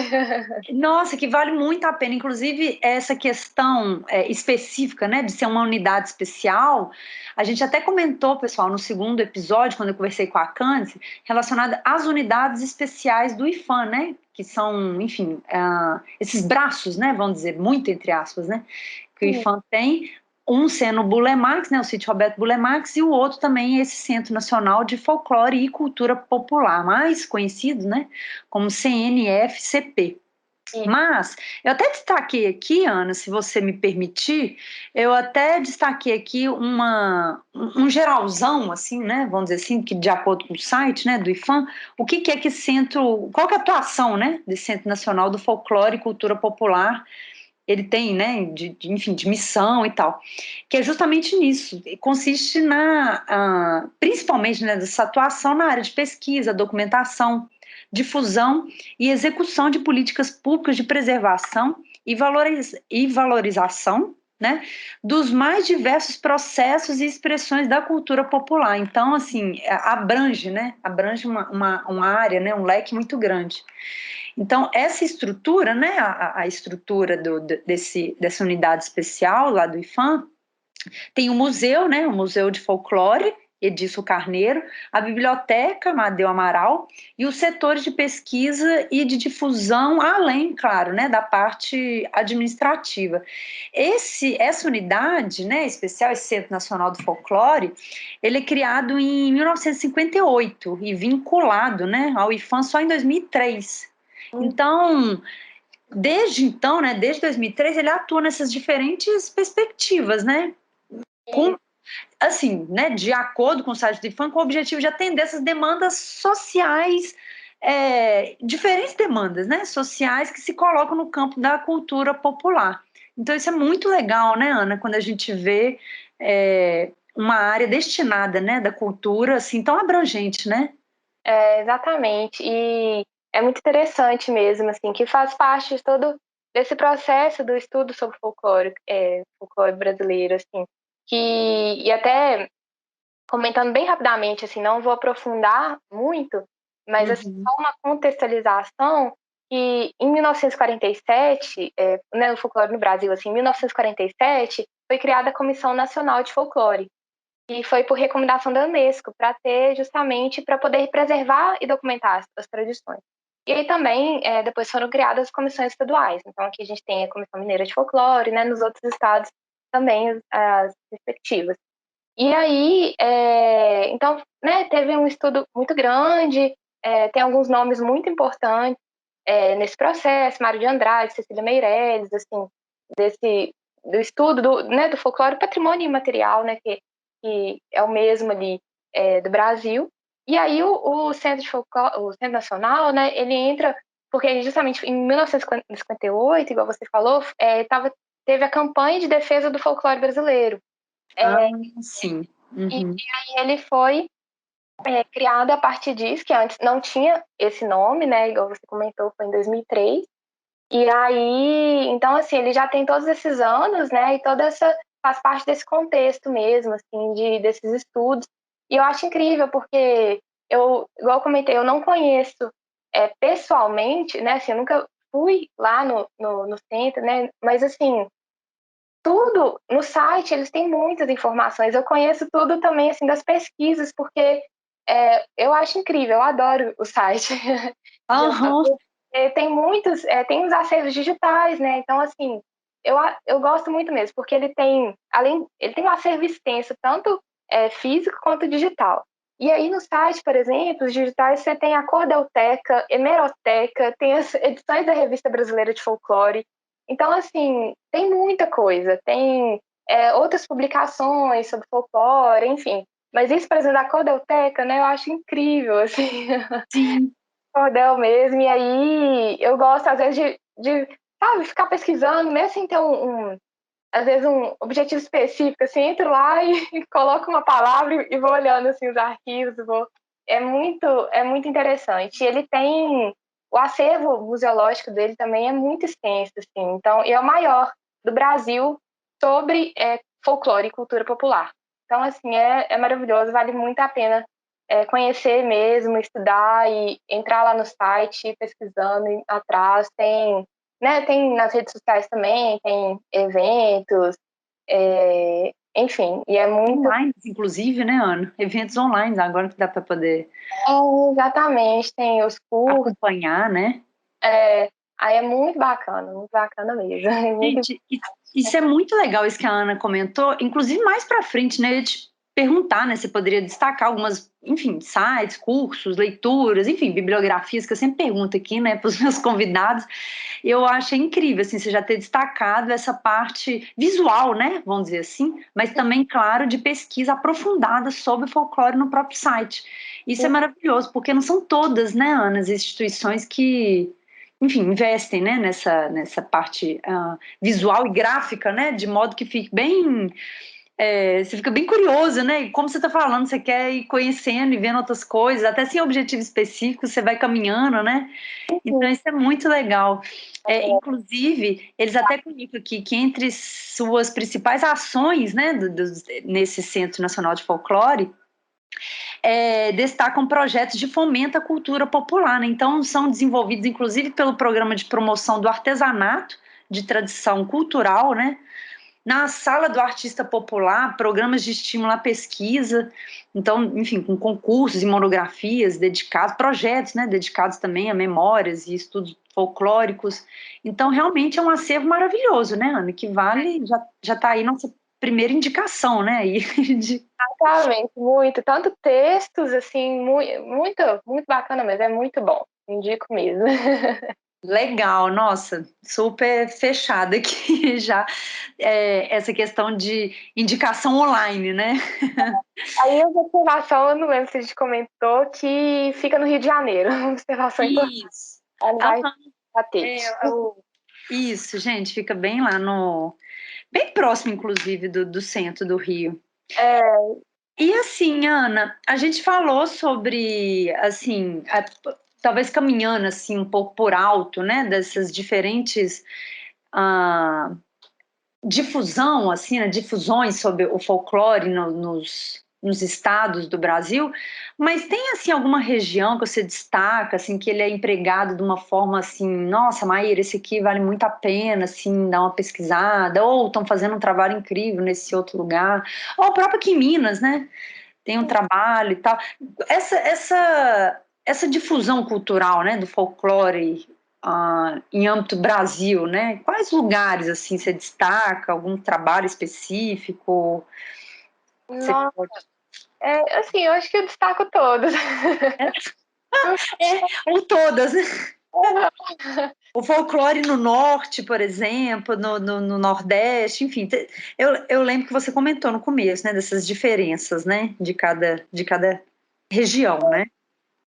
nossa, que vale muito a pena. Inclusive, essa questão específica, né, de ser uma unidade especial, a gente até comentou, pessoal, no segundo episódio, quando eu conversei com a Candice, relacionada às unidades especiais do IFAM, né, que são, enfim, esses braços, né, vamos dizer, muito entre aspas, né, que o IFAM tem, um sendo o Bulemax, né, o sítio Roberto Bulemax, e o outro também é esse Centro Nacional de Folclore e Cultura Popular, mais conhecido, né, como CNFCP. Mas eu até destaquei aqui, Ana, se você me permitir, eu até destaquei aqui um geralzão, assim, né? Vamos dizer assim, que de acordo com o site, né, do IFAM, o que é que centro, qual que é a atuação, né, desse Centro Nacional do Folclore e Cultura Popular? Ele tem, né, enfim, de missão e tal, que é justamente nisso, consiste principalmente, né, dessa atuação na área de pesquisa, documentação, difusão e execução de políticas públicas de preservação e valorização, né, dos mais diversos processos e expressões da cultura popular. Então, assim, abrange, né, abrange uma área, né, um leque muito grande. Então, essa estrutura, né, a estrutura dessa unidade especial lá do IFAM, tem o museu, né, o Museu de Folclore, Edilson Carneiro, a biblioteca Amadeu Amaral e os setores de pesquisa e de difusão, além, claro, né, da parte administrativa. Essa unidade, né, especial, esse Centro Nacional do Folclore, ele é criado em 1958 e vinculado, né, ao IFAM só em 2003. Então, desde então, né, desde 2003, ele atua nessas diferentes perspectivas, né, com, assim, né, de acordo com o site do IFAM, com o objetivo de atender essas demandas sociais, diferentes demandas, né, sociais que se colocam no campo da cultura popular. Então, isso é muito legal, né, Ana, quando a gente vê uma área destinada, né, da cultura, assim, tão abrangente, né? Exatamente. E é muito interessante mesmo, assim, que faz parte de todo desse processo do estudo sobre folclore, folclore brasileiro, assim, e até comentando bem rapidamente, assim, não vou aprofundar muito, mas assim, Uhum. só uma contextualização que em 1947, né, o folclore no Brasil, assim, em 1947 foi criada a Comissão Nacional de Folclore, e foi por recomendação da Unesco, para ter justamente para poder preservar e documentar as tradições. E aí também, depois foram criadas as comissões estaduais. Então aqui a gente tem a Comissão Mineira de Folclore, né, nos outros estados também as respectivas. E aí, então, né, teve um estudo muito grande, tem alguns nomes muito importantes nesse processo, Mário de Andrade, Cecília Meirelles, assim, do estudo né, do folclore, patrimônio imaterial, né, que é o mesmo ali do Brasil. E aí o Centro de Folclore, o Centro Nacional, né, ele entra porque justamente em 1958, igual você falou, teve a campanha de defesa do folclore brasileiro. Ah, sim. E Uhum. aí ele foi criado a partir disso, que antes não tinha esse nome, né? Igual você comentou, foi em 2003. E aí, então, assim, ele já tem todos esses anos, né? E toda essa faz parte desse contexto mesmo, assim, desses estudos. E eu acho incrível, porque igual eu comentei, eu não conheço pessoalmente, né? Assim, eu nunca fui lá no centro, né? Mas, assim, tudo no site, eles têm muitas informações. Eu conheço tudo também, assim, das pesquisas, porque eu acho incrível, eu adoro o site. Aham. Tem muitos, tem os acervos digitais, né? Então, assim, eu gosto muito mesmo, porque ele tem um acervo extenso, tanto físico quanto digital. E aí no site, por exemplo, os digitais, você tem a Cordelteca, Hemeroteca, tem as edições da Revista Brasileira de Folclore. Então, assim, tem muita coisa. Tem outras publicações sobre folclore, enfim. Mas isso, por exemplo, da Cordelteca, né, eu acho incrível, assim, Sim. cordel mesmo. E aí eu gosto, às vezes, sabe, ficar pesquisando, mesmo sem ter às vezes, um objetivo específico, assim, entro lá e coloco uma palavra e vou olhando, assim, os arquivos, é muito interessante. E ele tem, o acervo museológico dele também é muito extenso, assim, então, e é o maior do Brasil sobre folclore e cultura popular. Então, assim, é maravilhoso, vale muito a pena conhecer mesmo, estudar e entrar lá no site, ir pesquisando, ir atrás, tem nas redes sociais também, tem eventos, enfim, e é muito. Online, inclusive, né, Ana? Eventos online, agora que dá para poder Exatamente, tem os cursos, acompanhar, né? é, aí é muito bacana mesmo. É muito. Gente, isso é muito legal, isso que a Ana comentou, inclusive mais para frente, né? Eu ia te perguntar, né? Você poderia destacar algumas, enfim, sites, cursos, leituras, enfim, bibliografias, que eu sempre pergunto aqui, né, para os meus convidados. Eu achei incrível, assim, você já ter destacado essa parte visual, né? Vamos dizer assim, mas também, claro, de pesquisa aprofundada sobre folclore no próprio site. Isso é maravilhoso, porque não são todas, né, Ana, as instituições que, enfim, investem, né, nessa parte visual e gráfica, né, de modo que fique bem, você fica bem curioso, né, e como você está falando, você quer ir conhecendo e vendo outras coisas, até sem objetivo específico, você vai caminhando, né, então isso é muito legal. Inclusive, eles até colocam aqui que entre suas principais ações, né, nesse Centro Nacional de Folclore, destacam projetos de fomento à cultura popular, né? Então, são desenvolvidos, inclusive, pelo Programa de Promoção do Artesanato de Tradição Cultural, né? Na Sala do Artista Popular, programas de estímulo à pesquisa, então, enfim, com concursos e monografias dedicados, projetos, né, dedicados também a memórias e estudos folclóricos. Então, realmente é um acervo maravilhoso, né, Ana? Que vale, já está aí nossa primeira indicação, né? Aí, Exatamente, muito. Tanto textos, assim, muito, muito bacana mesmo, é muito bom. Indico mesmo. legal, nossa, super fechada aqui já essa questão de indicação online, né? Aí, a observação, eu não lembro se a gente comentou, que fica no Rio de Janeiro. Uma observação importante. Isso. Aí não vai Aham, bater. isso, gente, fica bem lá no. Bem próximo, inclusive, do centro do Rio. É, E assim, Ana, a gente falou sobre, assim, talvez caminhando assim um pouco por alto, né, dessas diferentes ah, difusão, assim, né, difusões sobre o folclore nos estados do Brasil, mas tem, assim, alguma região que você destaca, assim, que ele é empregado de uma forma, assim, nossa, Maíra, esse aqui vale muito a pena, assim, dar uma pesquisada, ou estão fazendo um trabalho incrível nesse outro lugar, ou o próprio aqui em Minas, né, tem um trabalho e tal. Essa difusão cultural, né, do folclore em âmbito Brasil, né? Quais lugares assim você destaca? Algum trabalho específico? Você nossa, pode... assim, eu acho que eu destaco todos. ou todas, né? O folclore no norte, por exemplo, no nordeste, enfim. Eu lembro que você comentou no começo, né, dessas diferenças, né, de cada região, né?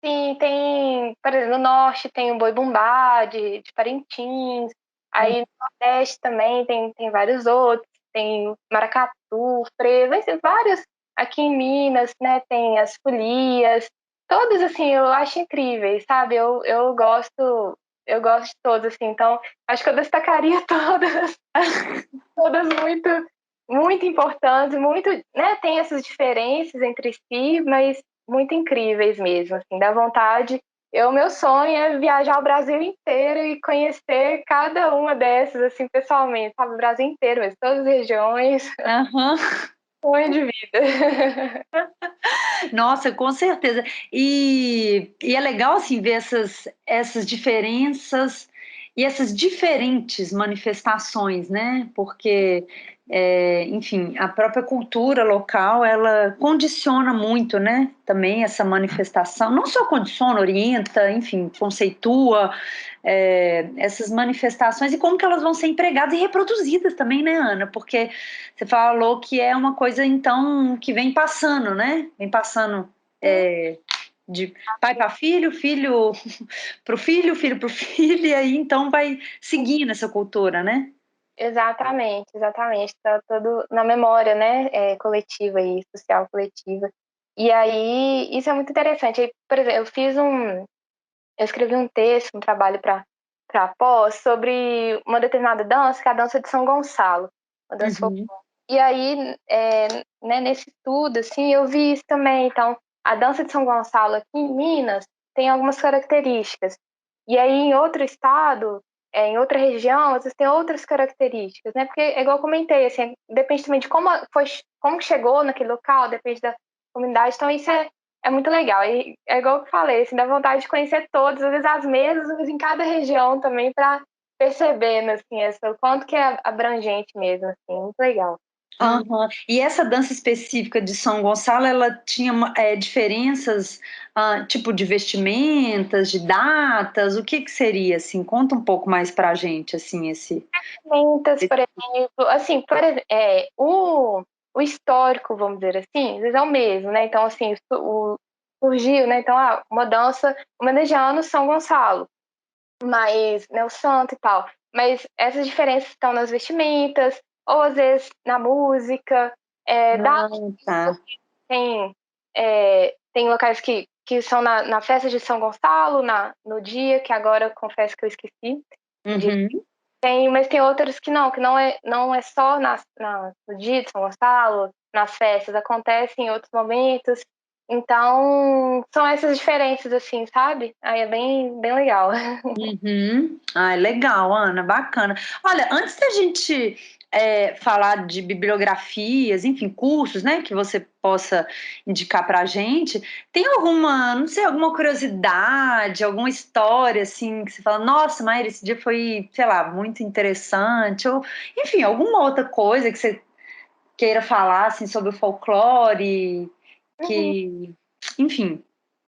Sim, tem, por exemplo, no norte tem o Boi-Bumbá, de Parintins, aí no nordeste também tem vários outros, tem o Maracatu, Frevo, esses vários, aqui em Minas, né, tem as folias, todos, assim, eu acho incríveis, sabe, eu gosto de todos, assim, então, acho que eu destacaria todas, todas muito, muito importantes, muito, né, tem essas diferenças entre si, mas muito incríveis mesmo, assim, dá vontade. Meu sonho é viajar o Brasil inteiro e conhecer cada uma dessas, assim, pessoalmente, sabe, o Brasil inteiro, mas todas as regiões, Aham. sonho de vida. Nossa, com certeza. E é legal assim ver essas diferenças E essas diferentes manifestações, né? Porque, enfim, a própria cultura local, ela condiciona muito, né? Também essa manifestação, não só condiciona, orienta, enfim, conceitua essas manifestações e como que elas vão ser empregadas e reproduzidas também, né, Ana? Porque você falou que é uma coisa, então, que vem passando, né? Vem passando de pai para filho, filho para o filho, filho para o filho, e aí então vai seguindo essa cultura, né? Exatamente, exatamente. Está tudo na memória, né? Coletiva e social coletiva. E aí, isso é muito interessante. Aí, por exemplo, eu escrevi um texto, um trabalho para pós sobre uma determinada dança, que é a dança de São Gonçalo, uma dança Uhum. folclórica. E aí, né, nesse estudo, assim, eu vi isso também. Então, a dança de São Gonçalo aqui em Minas tem algumas características. E aí, em outro estado, em outra região, às vezes tem outras características, né? Porque, é igual eu comentei, assim, depende também de como chegou naquele local, depende da comunidade. Então, isso é muito legal. E é igual eu falei, assim, dá vontade de conhecer todos, às vezes as mesmas, mas em cada região também, para percebendo, assim, o quanto que é abrangente mesmo, assim, muito legal. Aham. E essa dança específica de São Gonçalo, ela tinha diferenças, tipo de vestimentas, de datas, o que que seria, assim? Conta um pouco mais pra gente, assim, esse... Ferramentas, por exemplo, assim, o histórico, vamos dizer assim, às vezes é o mesmo, né? Então, assim, surgiu, né? Então, uma dança homenageando São Gonçalo, mas, né, o santo e tal. Mas essas diferenças estão nas vestimentas, ou às vezes na música, Ah, tá. tem locais que são na festa de São Gonçalo, no dia, que agora eu confesso que eu esqueci. Uhum. Mas tem outras que não é só no dia de São Gonçalo, nas festas, acontece em outros momentos. Então, são essas diferenças, assim, sabe? Aí é bem, bem legal. Uhum. Ah, legal, Ana, bacana. Olha, antes da gente falar de bibliografias, enfim, cursos, né, que você possa indicar para a gente, tem alguma, não sei, alguma curiosidade, alguma história, assim, que você fala, nossa, Maíra, esse dia foi, sei lá, muito interessante, ou, enfim, alguma outra coisa que você queira falar, assim, sobre o folclore, Uhum. que, enfim,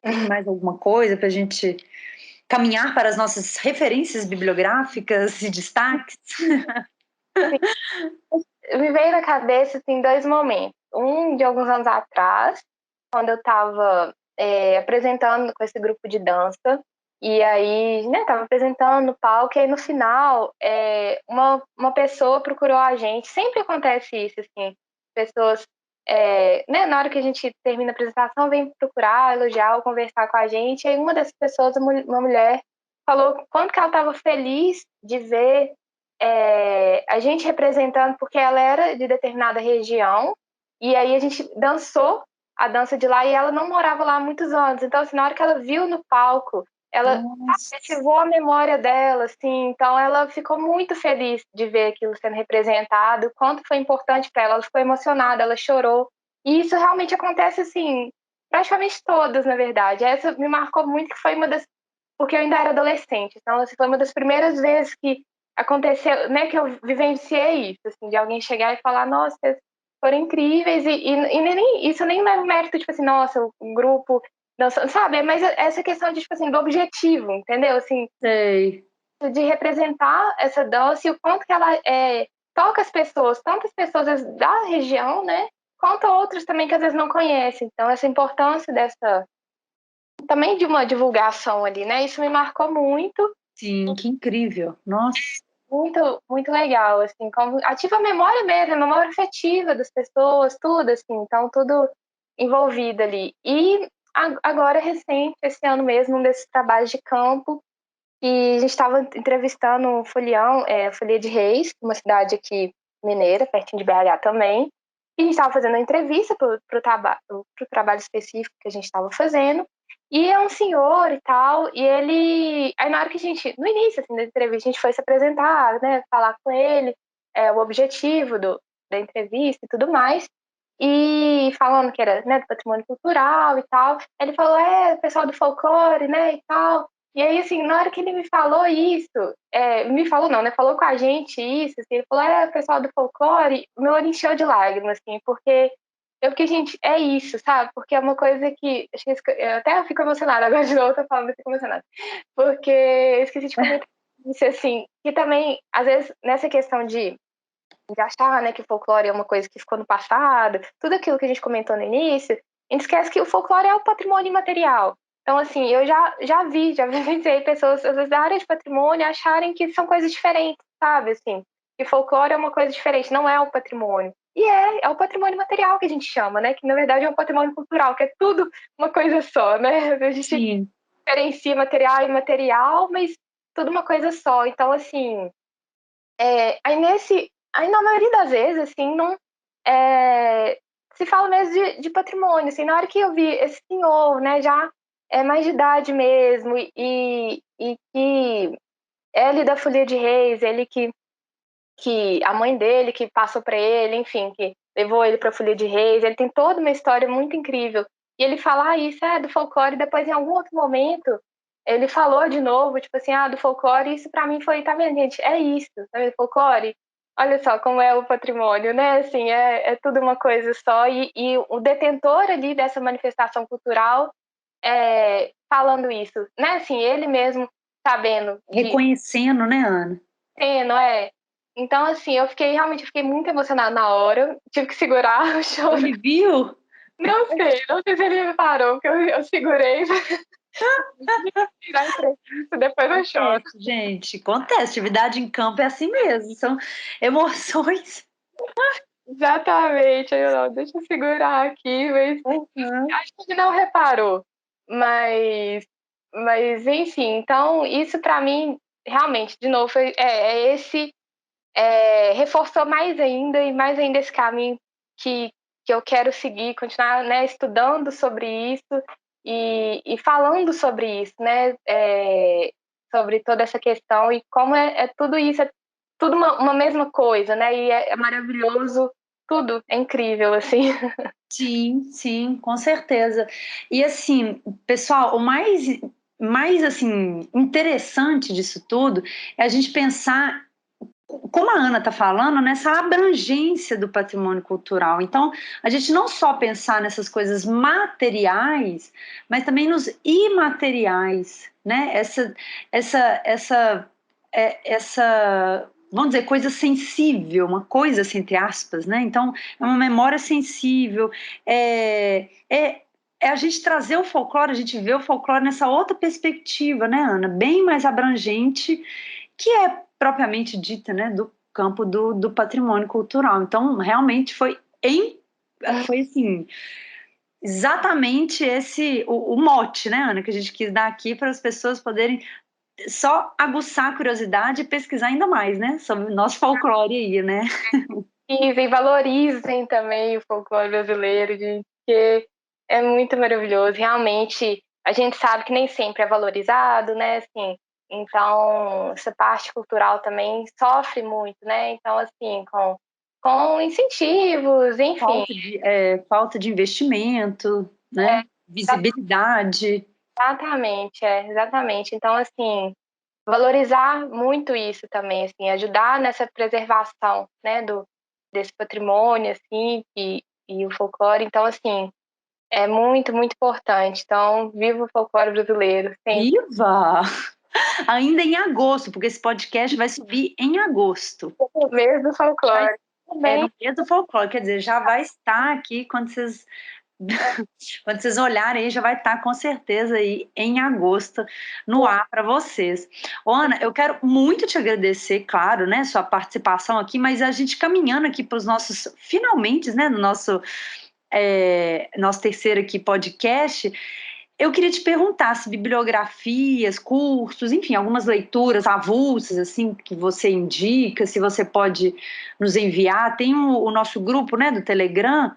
tem mais alguma coisa para a gente caminhar para as nossas referências bibliográficas e destaques? Me veio na cabeça, assim, dois momentos. Um de alguns anos atrás, quando eu estava apresentando com esse grupo de dança, e aí, né, tava apresentando no palco, e aí no final, uma pessoa procurou a gente. Sempre acontece isso, assim, pessoas, né, na hora que a gente termina a apresentação, vem procurar, elogiar ou conversar com a gente, e aí uma dessas pessoas, uma mulher, falou quanto que ela estava feliz de ver a gente representando, porque ela era de determinada região, e aí a gente dançou a dança de lá e ela não morava lá há muitos anos. Então, assim, na hora que ela viu no palco, ela Nossa. ativou a memória dela, assim, então ela ficou muito feliz de ver aquilo sendo representado, o quanto foi importante para ela, ela ficou emocionada, ela chorou. E isso realmente acontece, assim, praticamente todas, na verdade. Essa me marcou muito, que foi uma das porque eu ainda era adolescente. Então, assim, foi uma das primeiras vezes que aconteceu, né, que eu vivenciei isso, assim, de alguém chegar e falar, nossa, vocês foram incríveis, e nem, isso nem leva mérito, tipo assim, nossa, o grupo dançando, sabe? Mas essa questão de, tipo assim, do objetivo, entendeu? Assim, Sei. de representar essa dança e o quanto que ela toca as pessoas, tantas pessoas da região, né, quanto outras também que às vezes não conhecem. Então, essa importância dessa também de uma divulgação ali, né? Isso me marcou muito, Sim, que incrível. Nossa. muito, muito legal, assim, como ativa a memória mesmo, a memória afetiva das pessoas, tudo, assim, então tudo envolvido ali. E agora, recente, esse ano mesmo, um desses trabalhos de campo, e a gente estava entrevistando o Folião, Folia de Reis, uma cidade aqui mineira, pertinho de BH também, e a gente estava fazendo uma entrevista para o trabalho específico que a gente estava fazendo, e é um senhor e tal, e ele. Aí na hora que a gente, no início assim, da entrevista, a gente foi se apresentar, né, falar com ele, o objetivo da entrevista e tudo mais, e falando que era, né, do patrimônio cultural e tal. Ele falou, pessoal do folclore, né, e tal. E aí, assim, na hora que ele me falou isso, me falou não, né? Falou com a gente isso, assim, ele falou, pessoal do folclore, o meu olho encheu de lágrimas, assim, porque gente, é isso, sabe? Porque é uma coisa que, acho que eu até fico emocionada agora de novo, tô falando, eu fico emocionada. Porque eu esqueci de comentar isso, assim, que também, às vezes, nessa questão de achar, né, que o folclore é uma coisa que ficou no passado, tudo aquilo que a gente comentou no início, a gente esquece que o folclore é o patrimônio imaterial. Então, assim, eu já vivenciei pessoas, às vezes, da área de patrimônio acharem que são coisas diferentes, sabe? Assim, que folclore é uma coisa diferente, não é o patrimônio. E é o patrimônio material que a gente chama, né? Que, na verdade, é um patrimônio cultural, que é tudo uma coisa só, né? A gente Sim. diferencia material e imaterial, mas tudo uma coisa só. Então, assim, aí na maioria das vezes, assim, não se fala mesmo de patrimônio, assim, na hora que eu vi esse senhor, né, já é mais de idade mesmo, e que ele da Folia de Reis, ele que a mãe dele que passou para ele, enfim, que levou ele para a Folia de Reis, ele tem toda uma história muito incrível, e ele fala, isso é do folclore, e depois em algum outro momento, ele falou de novo, tipo assim, do folclore, isso para mim foi, tá vendo, gente, é isso, tá vendo, folclore? Olha só como é o patrimônio, né? Assim, é tudo uma coisa só. E o detentor ali dessa manifestação cultural falando isso, né? Assim, ele mesmo sabendo Reconhecendo, né, Ana? não é? Então, assim, realmente fiquei muito emocionada na hora. Tive que segurar o choro. Ele viu? Não sei se ele me parou, porque eu segurei. Tirar entrevista, depois eu choro. Gente, acontece. Atividade em campo é assim mesmo. São emoções. Exatamente. Aí eu não, deixa eu segurar aqui, mas acho que ele não reparou. Mas enfim, então isso para mim, realmente, de novo, reforçou mais ainda e mais ainda esse caminho que eu quero seguir, continuar, né, estudando sobre isso e falando sobre isso, né, sobre toda essa questão e como tudo isso, é tudo uma mesma coisa, né, e é maravilhoso, tudo é incrível, assim. Sim, sim, com certeza. E assim, pessoal, o mais assim interessante disso tudo é a gente pensar, como a Ana está falando, nessa abrangência do patrimônio cultural. Então, a gente não só pensar nessas coisas materiais, mas também nos imateriais, né? Essa, vamos dizer, coisa sensível, uma coisa assim, entre aspas, né? Então, é uma memória sensível, é a gente trazer o folclore, a gente vê o folclore nessa outra perspectiva, né, Ana? Bem mais abrangente, que é propriamente dita, né, do campo do patrimônio cultural. Então, realmente foi assim, exatamente esse o mote, né, Ana, que a gente quis dar aqui para as pessoas poderem só aguçar a curiosidade e pesquisar ainda mais, né, sobre o nosso folclore aí, né? E valorizem também o folclore brasileiro, gente, porque é muito maravilhoso. Realmente, a gente sabe que nem sempre é valorizado, né? Assim, então, essa parte cultural também sofre muito, né? Então, assim, com incentivos, enfim. Falta de investimento, né? Visibilidade. Exatamente, exatamente. Então, assim, valorizar muito isso também, assim, ajudar nessa preservação, né, desse patrimônio, assim, e o folclore. Então, assim, é muito, muito importante. Então, viva o folclore brasileiro, sempre. Viva! Ainda em agosto, porque esse podcast vai subir em agosto. O mês do folclore. No Também, mês do folclore, quer dizer, já vai estar aqui quando vocês olharem aí, já vai estar com certeza aí em agosto no ar para vocês. Ô, Ana, eu quero muito te agradecer, claro, né, sua participação aqui, mas a gente caminhando aqui para os nossos finalmente, né, no nosso terceiro aqui podcast. Eu queria te perguntar se bibliografias, cursos, enfim, algumas leituras avulsas, assim, que você indica, se você pode nos enviar. Tem o nosso grupo, né, do Telegram,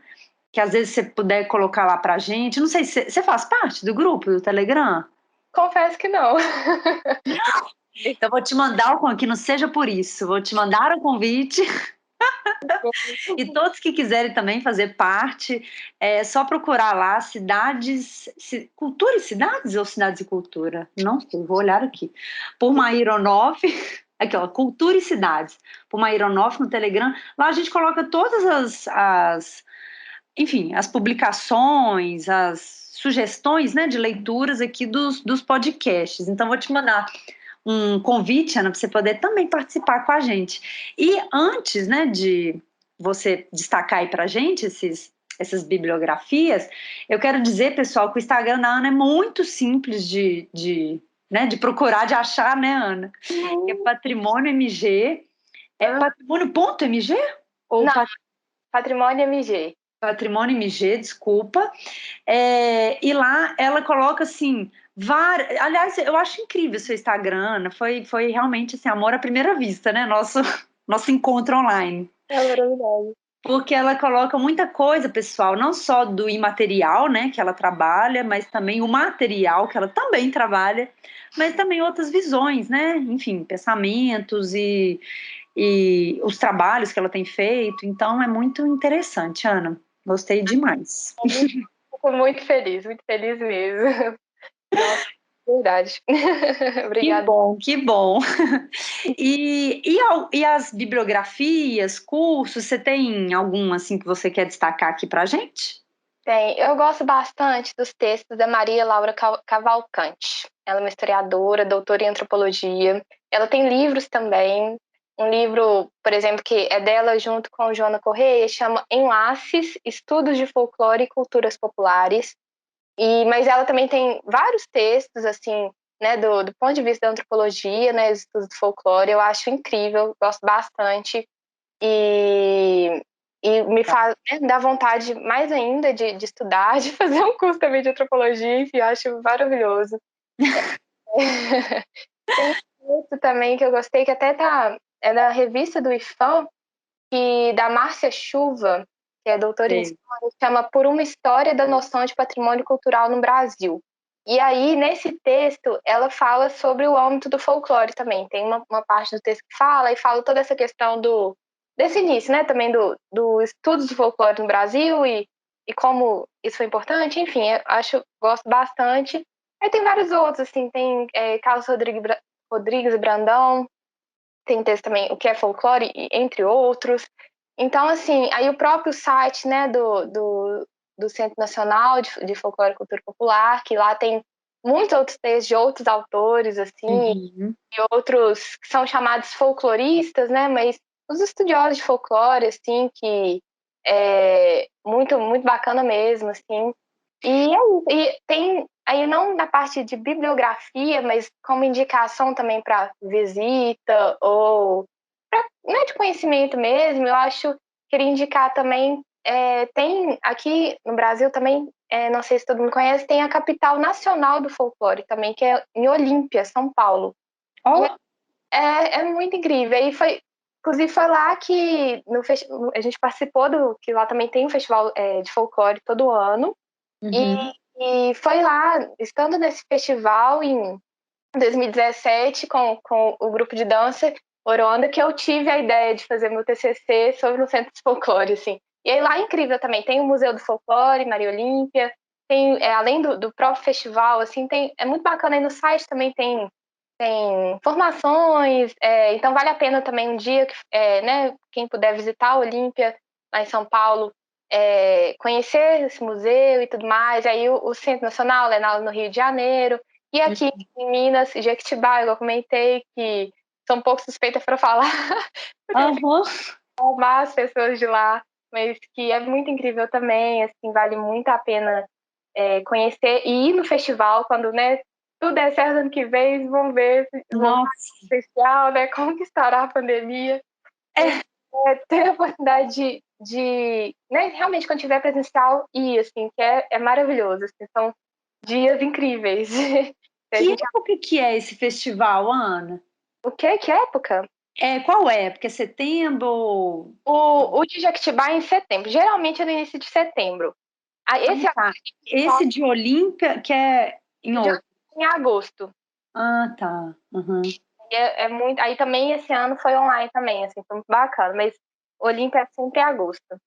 que às vezes você puder colocar lá pra gente. Não sei se você faz parte do grupo do Telegram? confesso que não. Então vou te mandar o convite, que não seja por isso. Vou te mandar o convite E todos que quiserem também fazer parte, é só procurar lá Cidades, Cultura e Cidades ou Cidades e Cultura? Não sei, vou olhar aqui. Por Maíra Onoff, aqui ó, Cultura e Cidades, por Maíra Onoff no Telegram. Lá a gente coloca todas enfim, as publicações, as sugestões, né, de leituras aqui dos podcasts. Então vou te mandar um convite, Ana, para você poder também participar com a gente. E antes, né, de você destacar aí para a gente essas bibliografias, eu quero dizer, pessoal, que o Instagram da Ana é muito simples né, de procurar, de achar, né, Ana? É Patrimônio MG. É patrimônio.mg? Ou Não, Patrimônio MG. Patrimônio MG, desculpa. E lá ela coloca assim, várias. Aliás, eu acho incrível o seu Instagram, Ana. Foi realmente assim, amor à primeira vista, né? Nosso encontro online. É maravilhoso. Porque ela coloca muita coisa, pessoal, não só do imaterial, né, que ela trabalha, mas também o material, que ela também trabalha, mas também outras visões, né? Enfim, pensamentos e os trabalhos que ela tem feito. Então é muito interessante, Ana. Gostei demais. Fico muito feliz mesmo. Nossa, verdade. Que Obrigada. bom, que bom. E as bibliografias, cursos, você tem algum assim que você quer destacar aqui pra gente? Tem, eu gosto bastante dos textos da Maria Laura Cavalcante. Ela é uma historiadora, doutora em antropologia. Ela tem livros também. Um livro, por exemplo, que é dela junto com Joana Correia, chama Enlaces, Estudos de Folclore e Culturas Populares. Mas ela também tem vários textos, assim, né, do ponto de vista da antropologia, né, os estudos do folclore. Eu acho incrível, gosto bastante. E, e me faz, né, dá vontade mais ainda de estudar, de fazer um curso também de antropologia, enfim, eu acho maravilhoso. Tem um texto também que eu gostei, que até é da revista do IFAM, da Márcia Chuva, que é doutora em Sei. história, chama Por uma História da Noção de Patrimônio Cultural no Brasil. E aí, nesse texto, ela fala sobre o âmbito do folclore também. Tem uma parte do texto que fala toda essa questão desse início, né, também do estudos do folclore no Brasil e como isso foi importante. Enfim, eu gosto bastante. Aí tem vários outros, assim, tem Carlos Rodrigues Brandão, tem texto também, o que é folclore, entre outros. Então, assim, aí o próprio site, né, do Centro Nacional de Folclore e Cultura Popular, que lá tem muitos outros textos de outros autores, assim, Uhum. e outros que são chamados folcloristas, né, mas os estudiosos de folclore, assim, que é muito, muito bacana mesmo, assim. E tem, aí não na parte de bibliografia, mas como indicação também para visita ou pra, né, de conhecimento mesmo, eu acho, queria indicar também, tem aqui no Brasil também, não sei se todo mundo conhece, tem a capital nacional do folclore também, que é em Olímpia, São Paulo. E Oh, é muito incrível. Aí foi, inclusive foi lá que a gente participou que lá também tem um festival de folclore todo ano. uhum. E foi lá, estando nesse festival em 2017 com o grupo de dança Oronda, que eu tive a ideia de fazer meu TCC sobre o Centro de Folclore, assim. E aí lá é incrível também, tem o Museu do Folclore, Maria Olímpia, tem, além do próprio festival, assim, é muito bacana, aí no site também tem informações, então vale a pena também um dia, né, quem puder visitar a Olímpia, lá em São Paulo, conhecer esse museu e tudo mais. Aí o Centro Nacional é no Rio de Janeiro, e aqui em Minas, Jequitibá, eu comentei que são um pouco suspeitas para falar, Aham. amar as pessoas de lá, mas que é muito incrível também, assim, vale muito a pena conhecer e ir no festival quando, né, tudo der certo ano que vem, vão ver, voltar Nossa. especial, né, como que estará a pandemia. É, Ter a oportunidade né, realmente, quando tiver presencial, ir, assim, que é maravilhoso, assim, são dias incríveis. A que gente, época que é esse festival, Ana? o quê? Que época? Qual época? É setembro? O de Jequitibá é em setembro, geralmente é no início de setembro. Aí, Ah, esse tá. só Esse de Olímpia, que é em de outro. em agosto. Ah, tá. Uhum. E é muito, aí também esse ano foi online também, assim, foi muito bacana, mas Olímpia é sempre em agosto.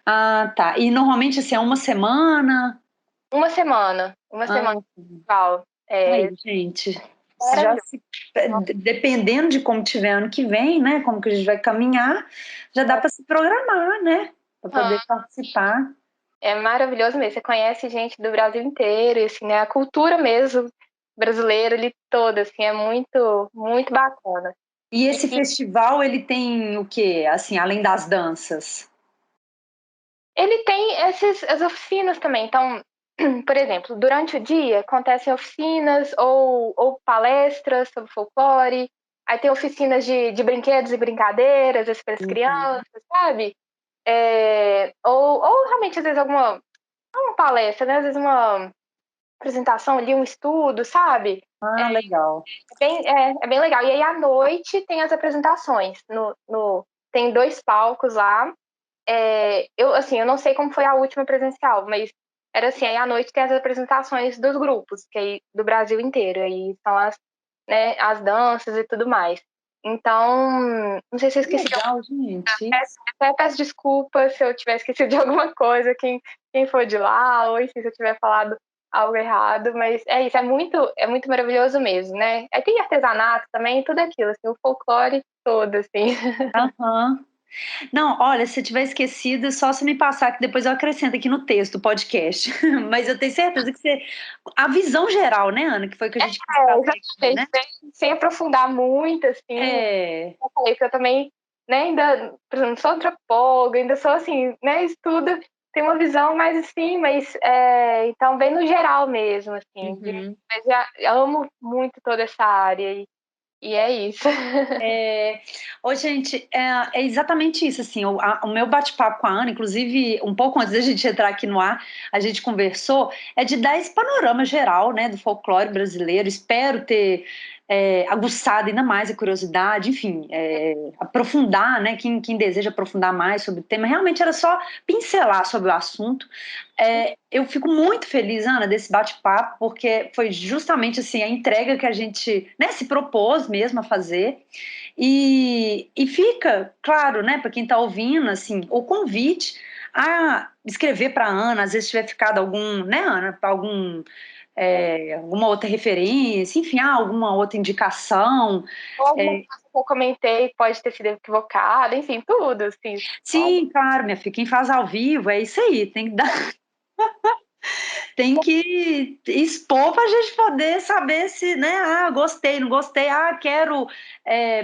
Ah, tá. E normalmente, assim, é uma semana? Uma semana Ah, de festival. aí, gente, já Maravilhoso. se, dependendo de como tiver ano que vem, né, como que a gente vai caminhar, já dá para se programar, né, para poder participar. É maravilhoso mesmo. Você conhece gente do Brasil inteiro, e, assim, né? A cultura mesmo brasileira ali toda, assim, é muito, muito bacana. E esse E festival, ele tem o quê, assim, além das danças? ele tem as oficinas também. Então, por exemplo, durante o dia acontecem oficinas ou palestras sobre folclore. Aí tem oficinas de brinquedos e brincadeiras para as Uhum. crianças, sabe? Ou realmente, às vezes, uma palestra, né? Às vezes uma apresentação ali, um estudo, sabe? Ah, legal. É bem legal. E aí, à noite, tem as apresentações. Tem dois palcos lá. Assim, eu não sei como foi a última presencial, mas era assim, aí à noite tem as apresentações dos grupos, que aí, do Brasil inteiro. Aí são né, as danças e tudo mais. Então, não sei se eu Que esqueci de alguma legal, gente. coisa. Até peço desculpas se eu tiver esquecido de alguma coisa, quem for de lá, ou enfim, se eu tiver falado algo errado, mas é isso, é muito maravilhoso mesmo, né? Aí tem artesanato também, tudo aquilo, assim, o folclore todo, assim. Aham. Não, olha, se eu tiver esquecido, só se me passar, que depois eu acrescento aqui no texto do podcast. Mas eu tenho certeza que você. A visão geral, né, Ana? Que foi o que a gente quis trazer aqui, Exatamente, né? sem aprofundar muito, assim, É. eu falei que eu também, né, ainda, por exemplo, sou antropóloga, ainda sou assim, né, estudo, tem uma visão mais assim, mas então bem no geral mesmo, assim, Uhum. mas já amo muito toda essa área e é isso. É, ô, gente, é exatamente isso, assim, o meu bate-papo com a Ana, inclusive, um pouco antes da gente entrar aqui no ar, a gente conversou, é de dar esse panorama geral, né, do folclore brasileiro, espero ter aguçado ainda mais a curiosidade, enfim, aprofundar, né, quem deseja aprofundar mais sobre o tema, realmente era só pincelar sobre o assunto. Eu fico muito feliz, Ana, desse bate-papo, porque foi justamente, assim, a entrega que a gente, né, se propôs mesmo a fazer, e fica, claro, né, para quem está ouvindo, assim, o convite a escrever para a Ana, às vezes tiver ficado algum, né, Ana, alguma outra referência, enfim, alguma outra indicação. Ou alguma É, coisa que eu comentei pode ter sido equivocada, enfim, tudo, assim, sabe? sim, claro, minha filha, quem faz ao vivo é isso aí, tem que dar. Tem que expor para a gente poder saber se, né, gostei, não gostei, quero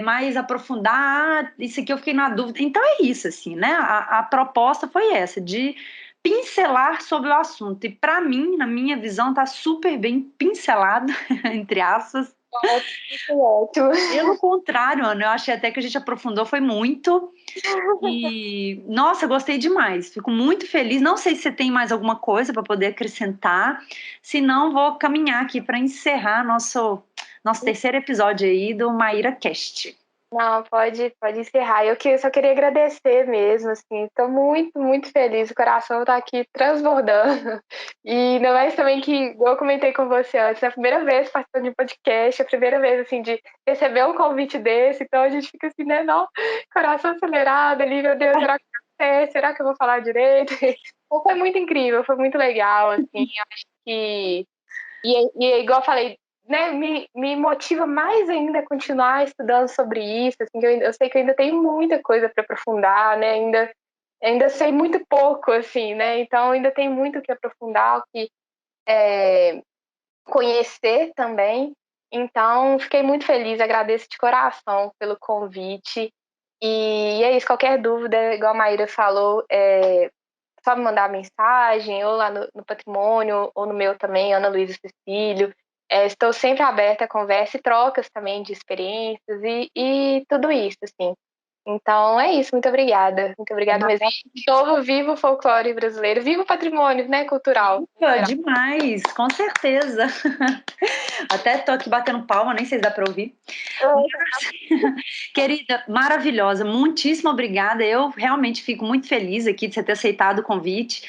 mais aprofundar, isso aqui eu fiquei na dúvida. Então é isso, assim, né? A proposta foi essa, de pincelar sobre o assunto. E para mim, na minha visão, está super bem pincelado, entre aspas. Ótimo. Pelo contrário, Ana, eu achei até que a gente aprofundou, foi muito. E, nossa, gostei demais. Fico muito feliz. Não sei se você tem mais alguma coisa para poder acrescentar. Se não, vou caminhar aqui para encerrar nosso terceiro episódio aí do Maíra Cast. Não, pode encerrar. Eu só queria agradecer mesmo, assim, estou muito, muito feliz, o coração está aqui transbordando. E ainda mais também que, igual eu comentei com você antes, é a primeira vez participando de um podcast, é a primeira vez, assim, de receber um convite desse, então a gente fica assim, né, não, coração acelerado ali, meu Deus, será que vai ser? Será que eu vou falar direito? Então, foi muito incrível, foi muito legal, assim, eu acho que e igual eu falei, né, me motiva mais ainda a continuar estudando sobre isso, assim, que eu sei que eu ainda tenho muita coisa para aprofundar, né, ainda sei muito pouco, assim, né, então ainda tem muito o que aprofundar, o que conhecer também, então fiquei muito feliz, agradeço de coração pelo convite, e é isso, qualquer dúvida, igual a Maíra falou, só me mandar mensagem, ou lá no Patrimônio, ou no meu também, Ana Luísa Cecílio. Estou sempre aberta a conversa e trocas também de experiências e tudo isso, assim. Então é isso, muito obrigada. Muito obrigada mesmo. E, de novo, viva o folclore brasileiro, viva o patrimônio, né, cultural. Viva, demais, com certeza. Até tô aqui batendo palma, nem sei se dá para ouvir. Querida, maravilhosa, muitíssimo obrigada. Eu realmente fico muito feliz aqui de você ter aceitado o convite.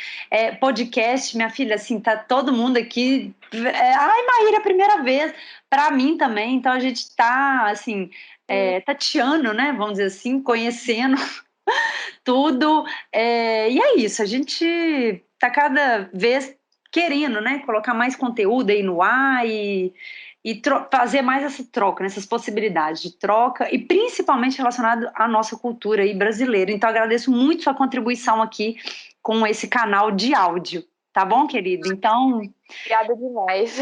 Podcast, minha filha, assim, tá todo mundo aqui. Ai, Maíra, primeira vez. Para mim também. Então a gente tá, assim, tateando, né? Vamos dizer assim, conhecendo. tudo. E é isso, a gente está cada vez querendo, né, colocar mais conteúdo aí no ar e fazer mais essa troca, né, essas possibilidades de troca, e principalmente relacionado à nossa cultura aí brasileira. Então, agradeço muito sua contribuição aqui com esse canal de áudio. Tá bom, querido? Então, Obrigada demais.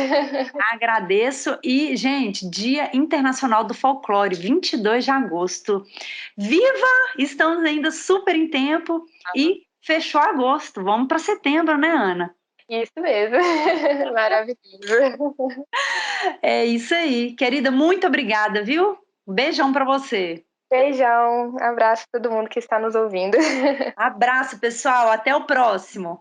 agradeço. E, gente, Dia Internacional do Folclore, 22 de agosto. Viva! Estamos ainda super em tempo e fechou agosto. Vamos para setembro, né, Ana? Isso mesmo. Maravilhoso. É isso aí. Querida, muito obrigada, viu? Um beijão para você. Beijão, abraço a todo mundo que está nos ouvindo. Abraço, pessoal. Até o próximo.